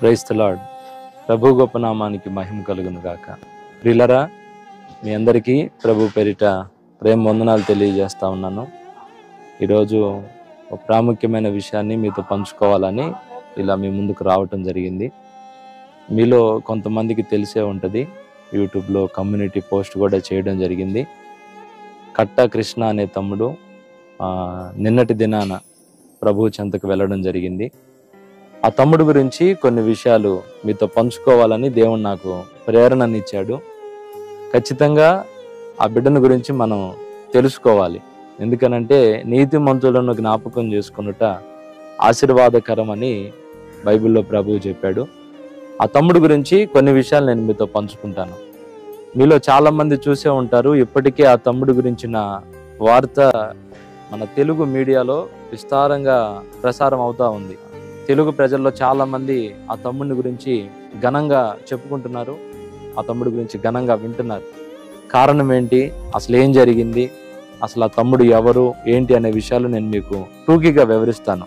Praise the lord. ప్రభు గొప్ప నామానికి మహిమ కలుగును గాక. ప్రియులరా, మీ అందరికీ ప్రభు పేరిట ప్రేమ వందనాలు తెలియజేస్తా ఉన్నాను. ఈరోజు ఒక ప్రాముఖ్యమైన విషయాన్ని మీతో పంచుకోవాలని ఇలా మీ ముందుకు రావటం జరిగింది. మీలో కొంతమందికి తెలిసే ఉంటుంది, యూట్యూబ్లో కమ్యూనిటీ పోస్ట్ కూడా చేయడం జరిగింది. కట్టా కృష్ణ అనే తమ్ముడు నిన్నటి దినాన ప్రభు చెంతకు వెళ్ళడం జరిగింది. ఆ తమ్ముడు గురించి కొన్ని విషయాలు మీతో పంచుకోవాలని దేవుడు నాకు ప్రేరణనిచ్చాడు. ఖచ్చితంగా ఆ బిడ్డను గురించి మనం తెలుసుకోవాలి. ఎందుకనంటే నీతిమంతులను జ్ఞాపకం చేసుకున్నట ఆశీర్వాదకరం అని బైబిల్లో ప్రభువు చెప్పాడు. ఆ తమ్ముడు గురించి కొన్ని విషయాలు నేను మీతో పంచుకుంటాను. మీలో చాలా మంది చూసే ఉంటారు, ఇప్పటికే ఆ తమ్ముడు గురించిన వార్త మన తెలుగు మీడియాలో విస్తారంగా ప్రసారం అవుతా ఉంది. తెలుగు ప్రజల్లో చాలా మంది ఆ తమ్ముడిని గురించి ఘనంగా చెప్పుకుంటున్నారు, ఆ తమ్ముడి గురించి ఘనంగా వింటున్నారు. కారణం ఏంటి, అసలు ఏం జరిగింది, అసలు ఆ తమ్ముడు ఎవరు ఏంటి అనే విషయాలు నేను మీకు టూకీగా వివరిస్తాను.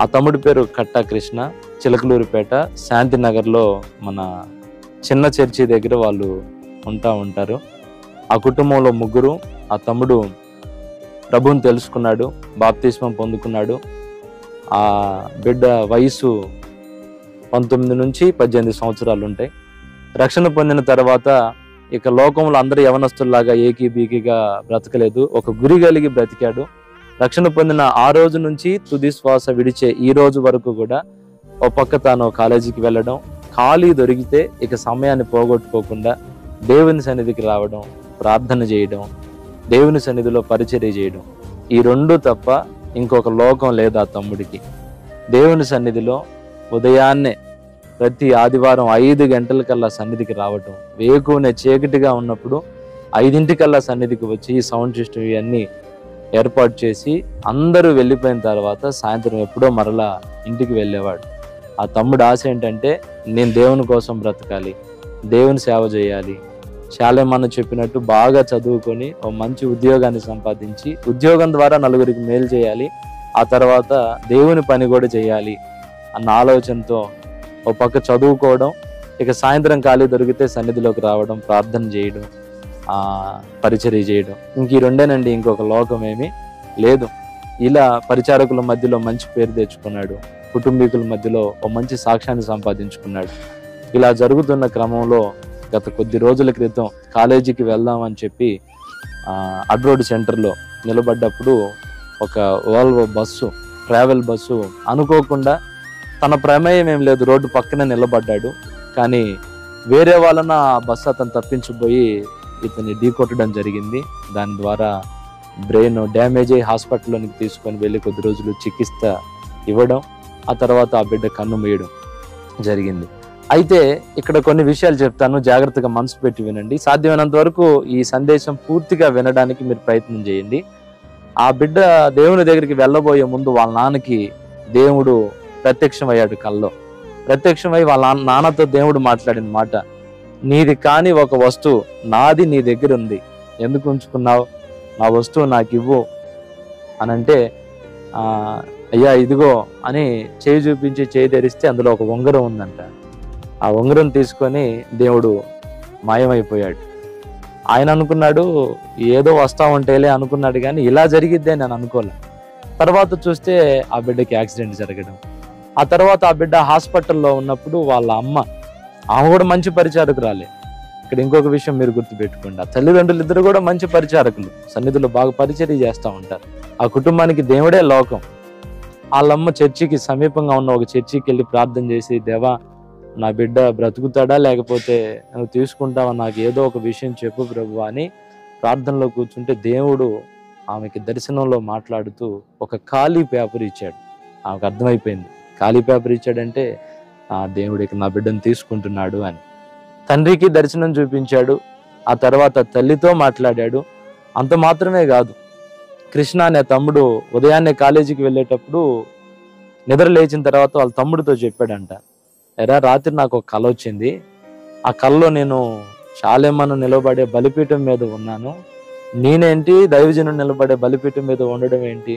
ఆ తమ్ముడి పేరు కట్టా కృష్ణ. చిలకలూరిపేట శాంతినగర్లో మన చిన్న చర్చి దగ్గర వాళ్ళు ఉంటారు. ఆ కుటుంబంలో ముగ్గురు. ఆ తమ్ముడు ప్రభువుని తెలుసుకున్నాడు, బాప్తిస్మం పొందుకున్నాడు. ఆ బిడ్డ వయసు 19 నుంచి 18 సంవత్సరాలు ఉంటాయి. రక్షణ పొందిన తర్వాత ఇక లోకంలో అందరూ యవనస్తుల్లాగా ఏకీబీకీగా బ్రతకలేదు, ఒక గురి కలిగి బ్రతికాడు. రక్షణ పొందిన ఆ రోజు నుంచి తుది శ్వాస విడిచే ఈ రోజు వరకు కూడా ఒక పక్క తాను కాలేజీకి వెళ్ళడం, ఖాళీ దొరికితే ఇక సమయాన్ని పోగొట్టుకోకుండా దేవుని సన్నిధికి రావడం, ప్రార్థన చేయడం, దేవుని సన్నిధిలో పరిచర్య చేయడం, ఈ రెండు తప్ప ఇంకొక లోకం లేదు ఆ తమ్ముడికి. దేవుని సన్నిధిలో ఉదయాన్నే ప్రతి ఆదివారం 5 గంటలకల్లా సన్నిధికి రావటం, వేకునే చీకటిగా ఉన్నప్పుడు 5 సన్నిధికి వచ్చి ఈ సౌండ్ సిస్టమ్ ఇవన్నీ ఏర్పాటు చేసి అందరూ వెళ్ళిపోయిన తర్వాత సాయంత్రం ఎప్పుడో మరలా ఇంటికి వెళ్ళేవాడు. ఆ తమ్ముడు ఆశ ఏంటంటే, నేను దేవుని కోసం బ్రతకాలి, దేవుని సేవ చేయాలి, చాలామన్నా చెప్పినట్టు బాగా చదువుకొని ఓ మంచి ఉద్యోగాన్ని సంపాదించి ఉద్యోగం ద్వారా నలుగురికి మేలు చేయాలి, ఆ తర్వాత దేవుని పని కూడా చేయాలి అన్న ఆలోచనతో ఓ పక్క చదువుకోవడం, ఇక సాయంత్రం ఖాళీ దొరికితే సన్నిధిలోకి రావడం, ప్రార్థన చేయడం, పరిచర్య చేయడం, ఇంక ఈ రెండేనండి, ఇంకొక లోకం ఏమీ లేదు. ఇలా పరిచారకుల మధ్యలో మంచి పేరు తెచ్చుకున్నాడు, కుటుంబీకుల మధ్యలో ఓ మంచి సాక్ష్యాన్ని సంపాదించుకున్నాడు. ఇలా జరుగుతున్న క్రమంలో గత కొద్ది రోజుల క్రితం కాలేజీకి వెళ్దామని చెప్పి అడ్రోడ్ సెంటర్లో నిలబడ్డప్పుడు ఒక వాల్వో బస్సు, ట్రావెల్ బస్సు అనుకోకుండా, తన ప్రమేయం ఏం లేదు, రోడ్డు పక్కనే నిలబడ్డాడు. కానీ వేరే వాళ్ళన ఆ బస్సు అతను తప్పించిపోయి ఇతన్ని ఢీకొట్టడం జరిగింది. దాని ద్వారా బ్రెయిన్ డ్యామేజ్ అయ్యి హాస్పిటల్లోనికి తీసుకొని వెళ్ళి కొద్ది రోజులు చికిత్స ఇవ్వడం, ఆ తర్వాత ఆ బిడ్డ కన్ను మూయడం జరిగింది. అయితే ఇక్కడ కొన్ని విషయాలు చెప్తాను, జాగ్రత్తగా మనసు పెట్టి వినండి. సాధ్యమైనంత వరకు ఈ సందేశం పూర్తిగా వినడానికి మీరు ప్రయత్నం చేయండి. ఆ బిడ్డ దేవుని దగ్గరికి వెళ్ళబోయే ముందు వాళ్ళ నాన్నకి దేవుడు ప్రత్యక్షమయ్యాడు. కల్లో ప్రత్యక్షమై వాళ్ళ నాన్నతో దేవుడు మాట్లాడిన మాట, నీది కాని ఒక వస్తువు నాది నీ దగ్గర ఉంది, ఎందుకు ఉంచుకున్నావు, నా వస్తువు నాకు ఇవ్వు అని అంటే, అయ్యా ఇదిగో అని చేయి చూపించి చేయి ధరిస్తే అందులో ఒక ఉంగరం ఉందంట. ఆ ఉంగరం తీసుకొని దేవుడు మాయమైపోయాడు. ఆయన అనుకున్నాడు ఏదో వస్తా ఉంటేలే అనుకున్నాడు, కానీ ఇలా జరిగిద్దే నేను అనుకోలే. తర్వాత చూస్తే ఆ బిడ్డకి యాక్సిడెంట్ జరగడం, ఆ తర్వాత ఆ బిడ్డ హాస్పిటల్లో ఉన్నప్పుడు వాళ్ళ ఆమె కూడా మంచి పరిచారకురాలే. ఇక్కడ ఇంకొక విషయం మీరు గుర్తుపెట్టుకోండి, ఆ తల్లిదండ్రులు ఇద్దరు కూడా మంచి పరిచారకులు, సన్నిధిలో బాగా పరిచర్య చేస్తూ ఉంటారు. ఆ కుటుంబానికి దేవుడే లోకం. వాళ్ళమ్మ చర్చికి సమీపంగా ఉన్న ఒక చర్చికి వెళ్ళి ప్రార్థన చేసి, దేవా నా బిడ్డ బ్రతుకుతాడా లేకపోతే నువ్వు తీసుకుంటావా, నాకు ఏదో ఒక విషయం చెప్పు ప్రభు అని ప్రార్థనలో కూర్చుంటే దేవుడు ఆమెకి దర్శనంలో మాట్లాడుతూ ఒక ఖాళీ పేపర్ ఇచ్చాడు. ఆమెకు అర్థమైపోయింది, ఖాళీ పేపర్ ఇచ్చాడంటే దేవుడికి నా బిడ్డను తీసుకుంటున్నాడు అని. తండ్రికి దర్శనం చూపించాడు, ఆ తర్వాత తల్లితో మాట్లాడాడు. అంత మాత్రమే కాదు, కృష్ణ అనే తమ్ముడు ఉదయాన్నే కాలేజీకి వెళ్ళేటప్పుడు నిద్ర లేచిన తర్వాత వాళ్ళ తమ్ముడితో చెప్పాడంట, ఎరా రాత్రి నాకు ఒక కల వచ్చింది, ఆ కలలో నేను చాలేమన్నా నిలబడే బలిపీఠం మీద ఉన్నాను, నేనేంటి దైవజనుడు నిలబడే బలిపీఠం మీద ఉండడం ఏంటి,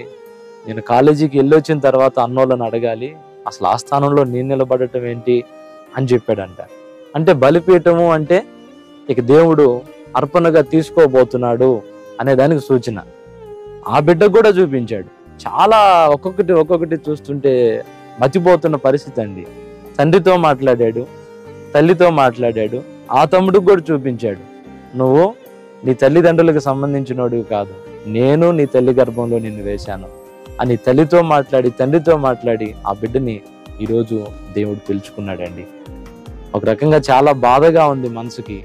నేను కాలేజీకి వెళ్ళొచ్చిన తర్వాత అన్నోళ్ళని అడగాలి, అసలు ఆ స్థానంలో నేను నిలబడటం ఏంటి అని చెప్పాడంట. అంటే బలిపీఠము అంటే ఇక దేవుడు అర్పణగా తీసుకోబోతున్నాడు అనే దానికి సూచన. ఆ బిడ్డ కూడా చూపించాడు. చాలా ఒక్కొక్కటి చూస్తుంటే మతిపోతున్న పరిస్థితి అండి. తండ్రితో మాట్లాడాడు, తల్లితో మాట్లాడాడు, ఆ తమ్ముడికి కూడా చూపించాడు. నువ్వు నీ తల్లిదండ్రులకు సంబంధించినోడివి కాదు, నేను నీ తల్లి గర్భంలో నిన్ను వేశాను అని తల్లితో మాట్లాడి తండ్రితో మాట్లాడి ఆ బిడ్డని ఈరోజు దేవుడు పిలుచుకున్నాడండి. ఒక రకంగా చాలా బాధగా ఉంది మనసుకి.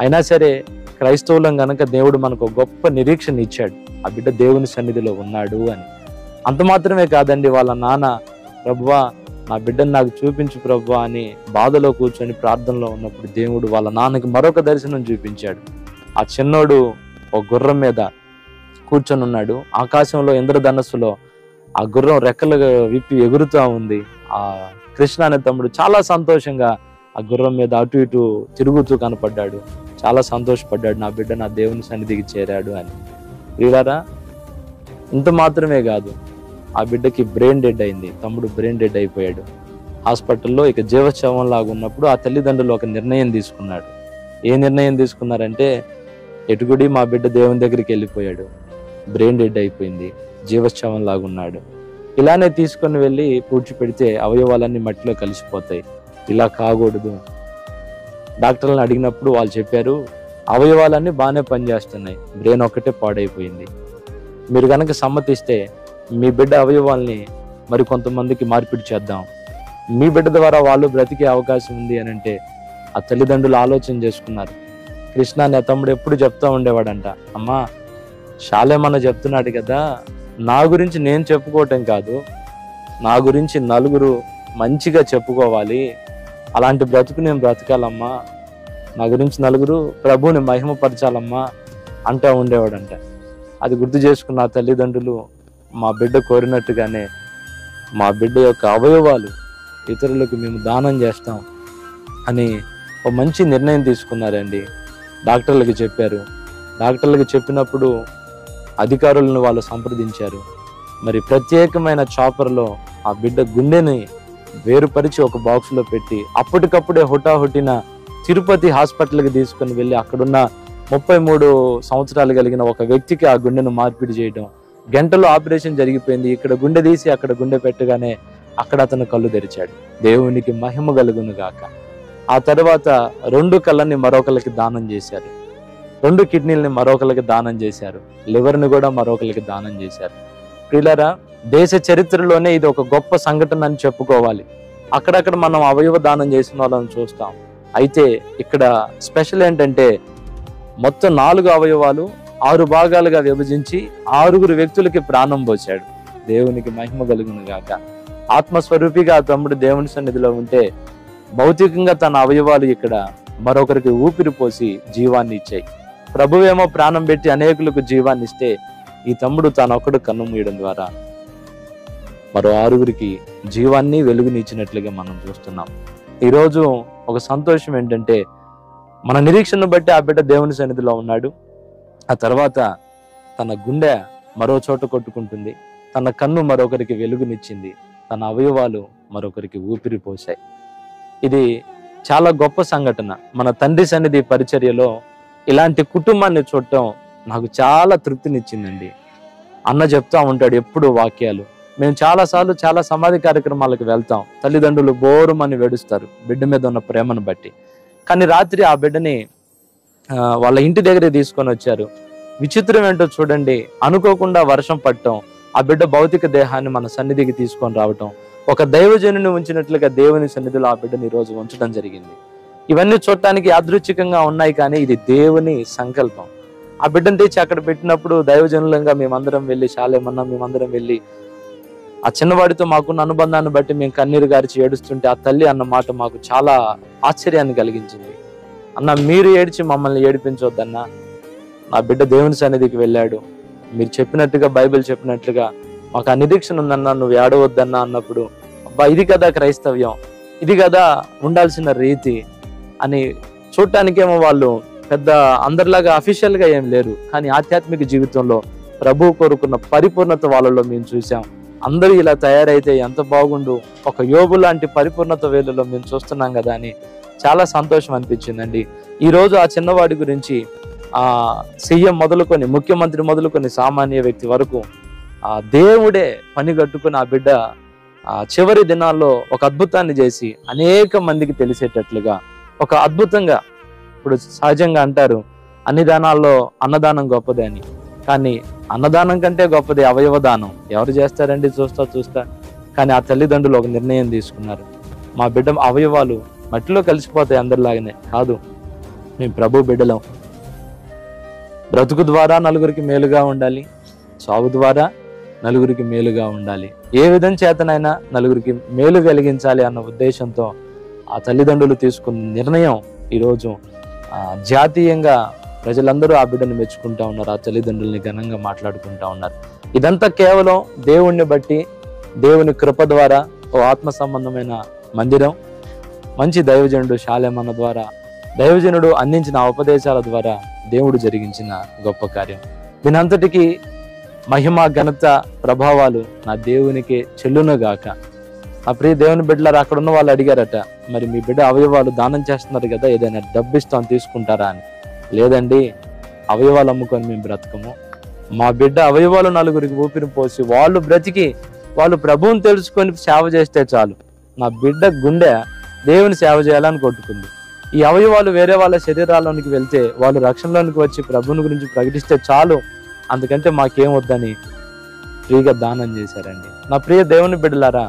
అయినా సరే క్రైస్తవులం గనక దేవుడు మనకు గొప్ప నిరీక్షణ ఇచ్చాడు, ఆ బిడ్డ దేవుని సన్నిధిలో ఉన్నాడు అని. అంత మాత్రమే కాదండి, వాళ్ళ నాన్న ప్రభువా నా బిడ్డను నాకు చూపించు ప్రభువా అని బాధలో కూర్చొని ప్రార్థనలో ఉన్నప్పుడు దేవుడు వాళ్ళ నాన్నకి మరొక దర్శనం చూపించాడు. ఆ చిన్నోడు ఒక గుర్రం మీద కూర్చొని ఉన్నాడు. ఆకాశంలో ఇంద్రధనస్సులో ఆ గుర్రం రెక్కలు విప్పి ఎగురుతూ ఉంది. ఆ కృష్ణ అనే తమ్ముడు చాలా సంతోషంగా ఆ గుర్రం మీద అటు ఇటు తిరుగుతూ కనపడ్డాడు. చాలా సంతోషపడ్డాడు, నా బిడ్డ నా దేవుని సన్నిధికి చేరాడు అని. వీళ్ళారా, ఇంత మాత్రమే కాదు, ఆ బిడ్డకి బ్రెయిన్ డెడ్ అయింది. తమ్ముడు బ్రెయిన్ డెడ్ అయిపోయాడు. హాస్పిటల్లో ఇక జీవశవం లాగా ఉన్నప్పుడు ఆ తల్లిదండ్రులు ఒక నిర్ణయం తీసుకున్నాడు. ఏ నిర్ణయం తీసుకున్నారంటే, ఎటుగుడి మా బిడ్డ దేవుని దగ్గరికి వెళ్ళిపోయాడు, బ్రెయిన్ డెడ్ అయిపోయింది, జీవశవం లాగా ఉన్నాడు, ఇలానే తీసుకొని వెళ్ళి పూడ్చిపెడితే అవయవాలన్నీ మట్టిలో కలిసిపోతాయి, ఇలా కాకూడదు. డాక్టర్లను అడిగినప్పుడు వాళ్ళు చెప్పారు, అవయవాలన్నీ బాగానే పనిచేస్తున్నాయి, బ్రెయిన్ ఒక్కటే పాడైపోయింది. మీరు కనుక సమ్మతిస్తే మీ బిడ్డ అవయవాల్ని మరి కొంతమందికి మార్పిడి చేద్దాం, మీ బిడ్డ ద్వారా వాళ్ళు బ్రతికే అవకాశం ఉంది అని అంటే ఆ తల్లిదండ్రులు ఆలోచన చేసుకున్నారు. కృష్ణ అనే తమ్ముడు ఎప్పుడు చెప్తా ఉండేవాడంట, అమ్మా శాలేమన్న చెప్తున్నాడు కదా, నా గురించి నేను చెప్పుకోవటం కాదు, నా గురించి నలుగురు మంచిగా చెప్పుకోవాలి, అలాంటి బ్రతుకు నేను బ్రతకాలమ్మా, నా గురించి నలుగురు ప్రభువుని మహిమపరచాలమ్మా అంటూ ఉండేవాడంట. అది గుర్తు చేసుకున్న ఆ తల్లిదండ్రులు మా బిడ్డ కోరినట్టుగానే మా బిడ్డ యొక్క అవయవాలు ఇతరులకు మేము దానం చేస్తాం అని ఒక మంచి నిర్ణయం తీసుకున్నారండి. డాక్టర్లకు చెప్పారు. డాక్టర్లకు చెప్పినప్పుడు అధికారులను వాళ్ళు సంప్రదించారు. మరి ప్రత్యేకమైన చాపర్లో ఆ బిడ్డ గుండెని వేరుపరిచి ఒక బాక్స్లో పెట్టి అప్పటికప్పుడే హుటాహుటిన తిరుపతి హాస్పిటల్కి తీసుకొని వెళ్ళి అక్కడున్న 33 సంవత్సరాలు కలిగిన ఒక వ్యక్తికి ఆ గుండెను మార్పిడి చేయడం. గంటలో ఆపరేషన్ జరిగిపోయింది. ఇక్కడ గుండె తీసి అక్కడ గుండె పెట్టగానే అక్కడ అతను కళ్ళు తెరిచాడు. దేవునికి మహిమ కలుగును గాక. ఆ తర్వాత 2 కళ్ళని మరొకరికి దానం చేశారు, 2 కిడ్నీలని మరొకరికి దానం చేశారు, లివర్ని కూడా మరొకరికి దానం చేశారు. ప్రియులారా, దేశ చరిత్రలోనే ఇది ఒక గొప్ప సంఘటన అని చెప్పుకోవాలి. అక్కడక్కడ మనం అవయవ దానం చేసిన వాళ్ళని చూస్తాం. అయితే ఇక్కడ స్పెషల్ ఏంటంటే మొత్తం 4 అవయవాలు 6 భాగాలుగా విభజించి 6 వ్యక్తులకి ప్రాణం పోశాడు. దేవునికి మహిమ కలుగును గాక. ఆత్మస్వరూపిగా ఆ తమ్ముడు దేవుని సన్నిధిలో ఉంటే భౌతికంగా తన అవయవాలు ఇక్కడ మరొకరికి ఊపిరి పోసి జీవాన్ని ఇచ్చాయి. ప్రభువేమో ప్రాణం పెట్టి అనేకులకు జీవాన్ని ఇస్తే ఈ తమ్ముడు తానొక్కడు కన్ను మూయడం ద్వారా మరో 6 జీవాన్ని వెలుగునిచ్చినట్లుగా మనం చూస్తున్నాం. ఈరోజు ఒక సంతోషం ఏంటంటే మన నిరీక్షణను బట్టి ఆ బిడ్డ దేవుని సన్నిధిలో ఉన్నాడు. ఆ తర్వాత తన గుండె మరో చోట కొట్టుకుంటుంది, తన కన్ను మరొకరికి వెలుగునిచ్చింది, తన అవయవాలు మరొకరికి ఊపిరి పోశాయి. ఇది చాలా గొప్ప సంఘటన. మన తండ్రి సన్నిధి పరిచర్యలో ఇలాంటి కుటుంబాన్ని చూడటం నాకు చాలా తృప్తినిచ్చిందండి. అన్న చెప్తా ఉంటాడు ఎప్పుడు వాక్యాలు. మేము చాలాసార్లు చాలా సమాధి కార్యక్రమాలకు వెళ్తాం. తల్లిదండ్రులు బోరుమని వెడుస్తారు బిడ్డ మీద ఉన్న ప్రేమను బట్టి. కానీ రాత్రి ఆ బిడ్డని వాళ్ళ ఇంటి దగ్గరే తీసుకొని వచ్చారు. విచిత్రం ఏంటో చూడండి, అనుకోకుండా వర్షం పడటం, ఆ బిడ్డ భౌతిక దేహాన్ని మన సన్నిధికి తీసుకొని రావటం, ఒక దైవజనుని ఉంచినట్లుగా దేవుని సన్నిధిలో ఆ బిడ్డని ఈ రోజు ఉంచడం జరిగింది. ఇవన్నీ చూడటానికి యాదృచ్ఛికంగా ఉన్నాయి, కానీ ఇది దేవుని సంకల్పం. ఆ బిడ్డను తెచ్చి అక్కడ పెట్టినప్పుడు దైవజనులంగా మేమందరం వెళ్ళి, శాలేమన్నా మేమందరం వెళ్ళి ఆ చిన్నవాడితో మాకున్న అనుబంధాన్ని బట్టి మేము కన్నీరు గారిచి ఏడుస్తుంటే ఆ తల్లి అన్న మాట మాకు చాలా ఆశ్చర్యాన్ని కలిగించింది. అన్న, మీరు ఏడ్చి మమ్మల్ని ఏడిపించొద్దన్నా, నా బిడ్డ దేవుని సన్నిధికి వెళ్ళాడు, మీరు చెప్పినట్టుగా బైబిల్ చెప్పినట్లుగా మాకు ఆ నిరీక్షణ ఉందన్నా, నువ్వు ఏడవద్దన్నా అన్నప్పుడు అబ్బా ఇది కదా క్రైస్తవ్యం, ఇది కదా ఉండాల్సిన రీతి అని. చూడటానికేమో వాళ్ళు పెద్ద అందరిలాగా అఫీషియల్ గా ఏం లేరు, కానీ ఆధ్యాత్మిక జీవితంలో ప్రభువు కోరుకున్న పరిపూర్ణత వాళ్ళలో మేము చూసాం. అందరూ ఇలా తయారైతే ఎంత బాగుండు, ఒక యోబు లాంటి పరిపూర్ణత వేలులో మేము చూస్తున్నాం కదా అని చాలా సంతోషం అనిపించిందండి. ఈరోజు ఆ చిన్నవాడి గురించి సీఎం మొదలుకొని, ముఖ్యమంత్రి మొదలుకొని, సామాన్య వ్యక్తి వరకు దేవుడే పని కట్టుకుని ఆ బిడ్డ చివరి దినాల్లో ఒక అద్భుతాన్ని చేసి అనేక మందికి తెలిసేటట్లుగా ఒక అద్భుతంగా, ఇప్పుడు సహజంగా అంటారు అన్ని దానాల్లో అన్నదానం గొప్పదే అని, కానీ అన్నదానం కంటే గొప్పది అవయవదానం. ఎవరు చేస్తారండి? చూస్తా కానీ ఆ తల్లిదండ్రులు ఒక నిర్ణయం తీసుకున్నారు, మా బిడ్డ అవయవాలు మట్టిలో కలిసిపోతాయి, అందరిలాగానే కాదు, మేము ప్రభు బిడ్డలం, బ్రతుకు ద్వారా నలుగురికి మేలుగా ఉండాలి, సాగు ద్వారా నలుగురికి మేలుగా ఉండాలి, ఏ విధం చేతనైనా నలుగురికి మేలు కలిగించాలి అన్న ఉద్దేశంతో ఆ తల్లిదండ్రులు తీసుకున్న నిర్ణయం ఈరోజు జాతీయంగా ప్రజలందరూ ఆ బిడ్డను మెచ్చుకుంటా ఉన్నారు, ఆ తల్లిదండ్రుల్ని ఘనంగా మాట్లాడుకుంటా ఉన్నారు. ఇదంతా కేవలం దేవుణ్ణి బట్టి, దేవుని కృప ద్వారా, ఓ ఆత్మ సంబంధమైన మందిరం, మంచి దైవజనుడు షాలేమన్న ద్వారా, దైవజనుడు అందించిన ఉపదేశాల ద్వారా దేవుడు జరిగించిన గొప్ప కార్యం. దీనంతటికీ మహిమ, ఘనత, ప్రభావాలు నా దేవునికి చెల్లునుగాక. ఆ ప్రియ దేవుని బిడ్డలారు, అక్కడ ఉన్న వాళ్ళు అడిగారట, మరి మీ బిడ్డ అవయవాలు దానం చేస్తున్నారు కదా, ఏదైనా డబ్బు ఇస్తాం తీసుకుంటారా అని. లేదండి, అవయవాలు అమ్ముకొని మేము బ్రతకము, మా బిడ్డ అవయవాలు నలుగురికి ఊపిరి పోసి వాళ్ళు బ్రతికి వాళ్ళు ప్రభువుని తెలుసుకొని సేవ చేస్తే చాలు. నా బిడ్డ గుండె దేవుని సేవ చేయాలని కొట్టుకుంది. ఈ అవయవాలు వేరే వాళ్ళ శరీరాల్లోనికి వెళ్తే వాళ్ళు రక్షణలోనికి వచ్చి ప్రభువుని గురించి ప్రకటిస్తే చాలు, అందుకంటే మాకేం వద్దని ఫ్రీగా దానం చేశారండి. నా ప్రియ దేవుని బిడ్డలారా,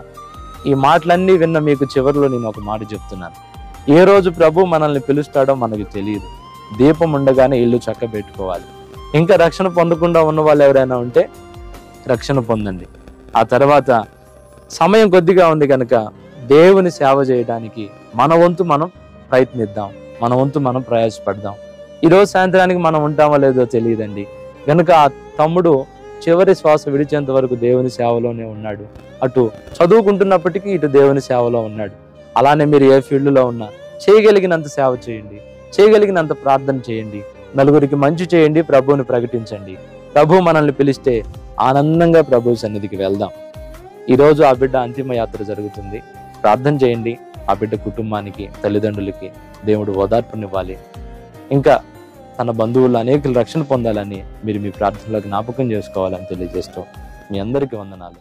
ఈ మాటలన్నీ విన్న మీకు చివరిలో నేను ఒక మాట చెప్తున్నాను. ఏ రోజు ప్రభు మనల్ని పిలుస్తాడో మనకు తెలియదు. దీపం ఉండగానే ఇల్లు చక్క పెట్టుకోవాలి. ఇంకా రక్షణ పొందకుండా ఉన్న వాళ్ళు ఎవరైనా ఉంటే రక్షణ పొందండి. ఆ తర్వాత సమయం కొద్దిగా ఉంది కనుక దేవుని సేవ చేయడానికి మన వంతు మనం ప్రయత్నిద్దాం, మన వంతు మనం ప్రయాసపడదాం. ఈరోజు సాయంత్రానికి మనం ఉంటామో లేదో తెలియదండి. కనుక ఆ తమ్ముడు చివరి శ్వాస విడిచేంత వరకు దేవుని సేవలోనే ఉన్నాడు. అటు చదువుకుంటున్నప్పటికీ ఇటు దేవుని సేవలో ఉన్నాడు. అలానే మీరు ఏ ఫీల్డ్లో ఉన్నా చేయగలిగినంత సేవ చేయండి, చేయగలిగినంత ప్రార్థన చేయండి, నలుగురికి మంచి చేయండి, ప్రభువుని ప్రకటించండి. ప్రభు మనల్ని పిలిస్తే ఆనందంగా ప్రభు సన్నిధికి వెళ్దాం. ఈరోజు ఆ బిడ్డ అంతిమ యాత్ర జరుగుతుంది. ప్రార్థన చేయండి. ఆ బిడ్డ కుటుంబానికి, తల్లిదండ్రులకి దేవుడు ఓదార్పునివ్వాలి. ఇంకా తన బంధువులు అనేకులు రక్షణ పొందాలని మీరు మీ ప్రార్థనలో జ్ఞాపకం చేసుకోవాలని తెలియజేస్తూ మీ అందరికీ వందనాలు.